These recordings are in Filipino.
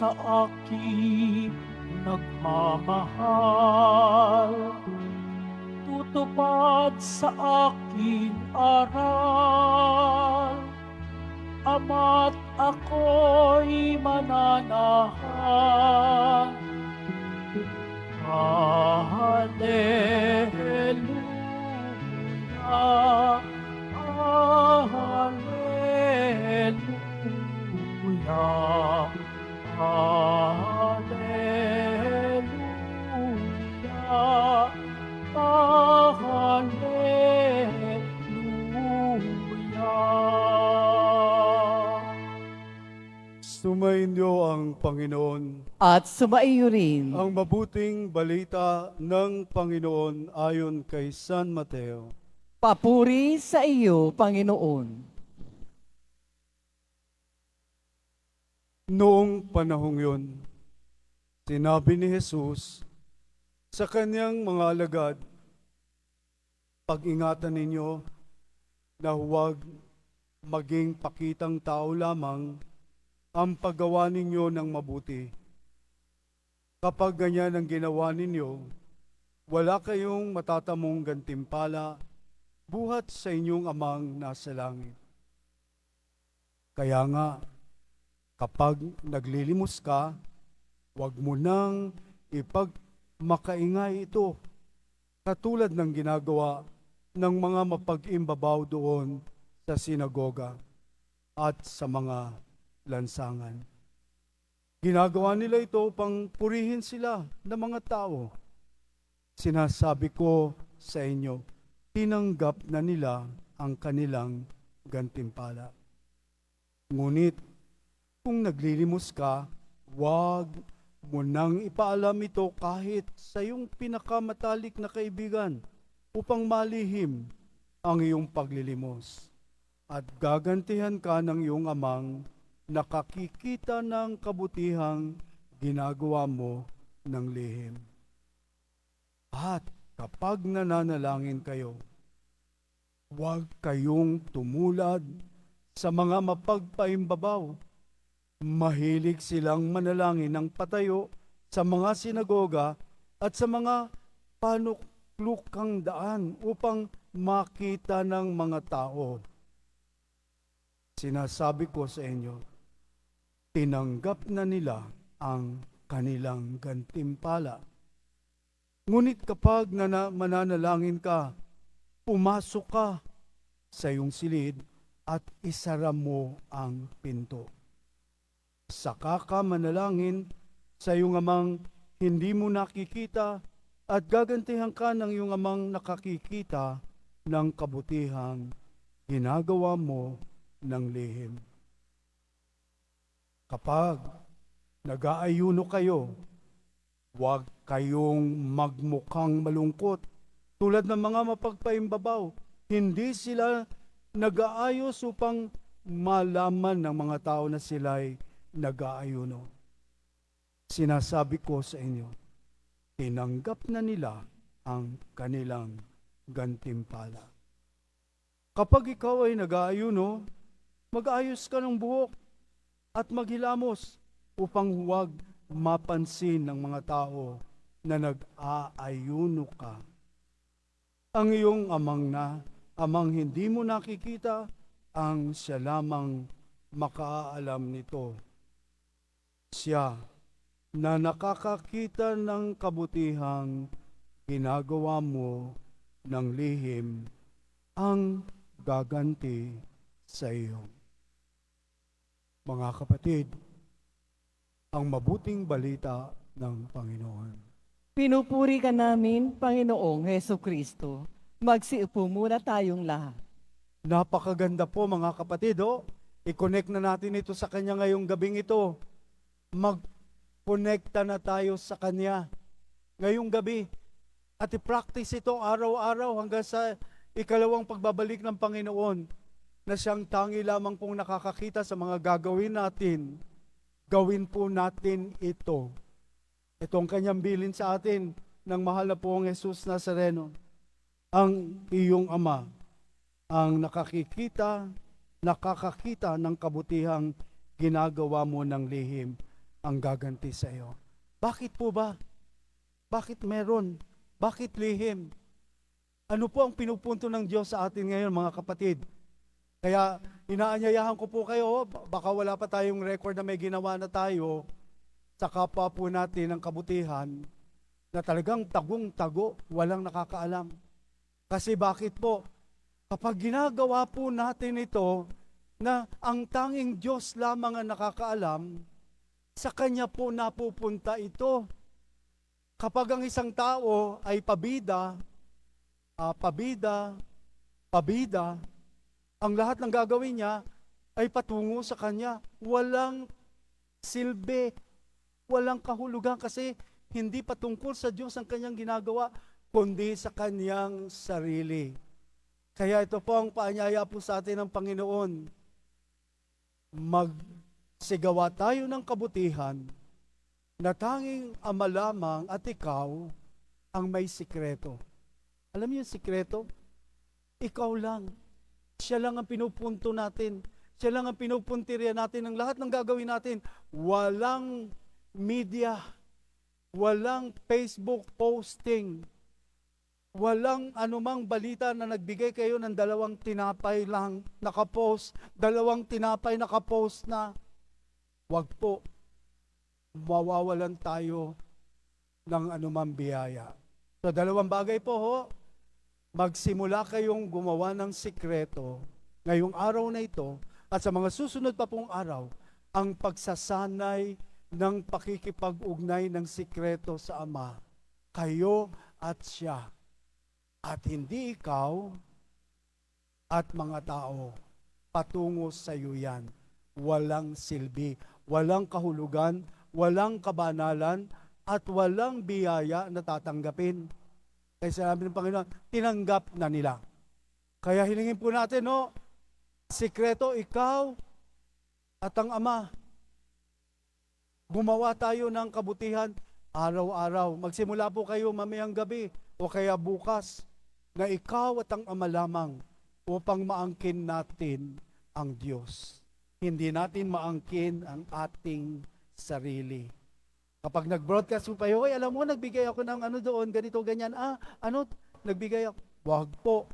sa akin nagmamahal, tutupad sa aking aral, Ama't ako'y mananahan. Hallelujah, Hallelujah, Hallelujah, Hallelujah. Sumainyo ang Panginoon. At sumaiyo rin. Ang mabuting balita ng Panginoon ayon kay San Mateo. Papuri sa iyo, Panginoon. Noong panahong yun, sinabi ni Jesus sa kanyang mga alagad, pag-ingatan ninyo na huwag maging pakitang tao lamang ang paggawa ninyo ng mabuti. Kapag ganyan ang ginawa ninyo, wala kayong matatamong gantimpala buhat sa inyong amang nasa langit. Kaya nga, kapag naglilimos ka, huwag mo nang ipagmakaingay ito, katulad ng ginagawa ng mga mapag-imbabaw doon sa sinagoga at sa mga lansangan. Ginagawa nila ito upang purihin sila ng mga tao. Sinasabi ko sa inyo, tinanggap na nila ang kanilang gantimpala. Ngunit, kung naglilimos ka, huwag mo nang ipaalam ito kahit sa iyong pinakamatalik na kaibigan upang malihim ang iyong paglilimos. At gagantihan ka ng iyong amang nakakikita ng kabutihang ginagawa mo ng lihim. At kapag nananalangin kayo, huwag kayong tumulad sa mga mapagpaimbabaw. Mahilig silang manalangin ng patayo sa mga sinagoga at sa mga panuklukang daan upang makita ng mga tao. Sinasabi ko sa inyo, tinanggap na nila ang kanilang gantimpala. Ngunit kapag mananalangin ka, pumasok ka sa iyong silid at isara mo ang pinto. Saka ka manalangin sa iyong amang hindi mo nakikita at gagantihan ka ng iyong amang nakakikita ng kabutihang ginagawa mo ng lihim. Kapag nag-aayuno kayo, huwag kayong magmukhang malungkot tulad ng mga mapagpaimbabaw. Hindi sila nag-aayos upang malaman ng mga tao na sila'y nag-aayuno. Sinasabi ko sa inyo, tinanggap na nila ang kanilang gantimpala. Kapag ikaw ay nag-aayuno, mag-ayos ka ng buhok at maghilamos upang huwag mapansin ng mga tao na nag-aayuno ka. Ang iyong amang hindi mo nakikita, ang siya lamang makaalam nito. Siya na nakakakita ng kabutihang ginagawa mo ng lihim, ang gaganti sa iyo. Mga kapatid, ang mabuting balita ng Panginoon. Pinupuri ka namin, Panginoong Heso Kristo. Magsiupo muna tayong lahat. Napakaganda po mga kapatid. I-connect na natin ito sa Kanya ngayong gabing ito. Mag-connecta na tayo sa Kanya ngayong gabi. At i-practice ito araw-araw hanggang sa ikalawang pagbabalik ng Panginoon na siyang tangi lamang pong nakakakita sa mga gagawin natin. Gawin po natin ito. Ito ang Kanyang bilin sa atin ng mahal na pong Jesus Nazareno. Ang iyong Ama ang nakakakita ng kabutihang ginagawa mo ng lihim. ang gaganti sa iyo. Bakit po ba? Bakit meron? Bakit lihim? Ano po ang pinupunto ng Diyos sa atin ngayon, mga kapatid? Kaya inaanyayahan ko po kayo, baka wala pa tayong record na may ginawa na tayo sa kapwa po natin ng kabutihan na talagang tagong-tago, walang nakakaalam. Kasi bakit po? Kapag ginagawa po natin ito, na ang tanging Diyos lamang ang nakakaalam, sa Kanya po napupunta ito. Kapag ang isang tao ay pabida, ang lahat ng gagawin niya ay patungo sa Kanya. Walang silbi, walang kahulugan kasi hindi patungkol sa Diyos ang kanyang ginagawa, kundi sa kanyang sarili. Kaya ito po ang paanyaya po sa atin ng Panginoon. Magsigawa tayo ng kabutihan na tanging Ama lamang at ikaw ang may sikreto. Alam niyo yung sikreto? Ikaw lang. Siya lang ang pinupunto natin. Siya lang ang pinupuntirya natin ng lahat ng gagawin natin. Walang media, walang Facebook posting, walang anumang balita na nagbigay kayo ng 2 tinapay lang nakapost, 2 tinapay nakapost na. Wag po, mawawalan tayo ng anumang biyaya. So 2 bagay po ho, magsimula kayong gumawa ng sikreto ngayong araw na ito at sa mga susunod pa pong araw, ang pagsasanay ng pakikipag-ugnay ng sikreto sa Ama, kayo at siya, at hindi ikaw at mga tao, patungo sa iyo yan. Walang silbi, walang kahulugan, walang kabanalan, at walang biyaya na tatanggapin. Kaya sinabi ng Panginoon, tinanggap na nila. Kaya hilingin po natin, no, sikreto, ikaw at ang Ama. Gumawa tayo ng kabutihan araw-araw. Magsimula po kayo mamayang gabi o kaya bukas na ikaw at ang Ama lamang upang maangkin natin ang Diyos. Hindi natin maangkin ang ating sarili. Kapag nag-broadcast po kayo, ay alam mo, nagbigay ako ng ano doon, ganito, ganyan. Nagbigay ako. Wag po.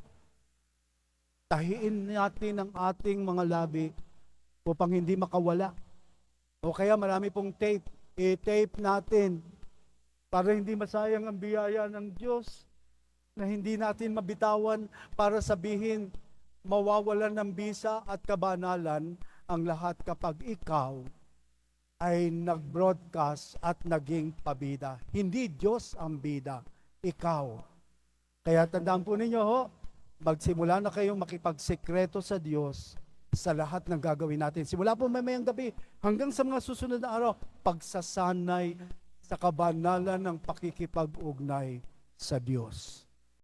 Tahiin natin ang ating mga labi upang hindi makawala. O kaya marami pong tape. I-tape natin para hindi masayang ang biyaya ng Diyos na hindi natin mabitawan para sabihin mawawalan ng bisa at kabanalan ang lahat kapag ikaw ay nag-broadcast at naging pabida. Hindi Diyos ang bida, ikaw. Kaya tandaan po ninyo ho, magsimula na kayong makipagsekreto sa Diyos sa lahat ng gagawin natin. Simula po mamayang gabi hanggang sa mga susunod na araw, pagsasanay sa kabanalan ng pakikipag-ugnay sa Diyos.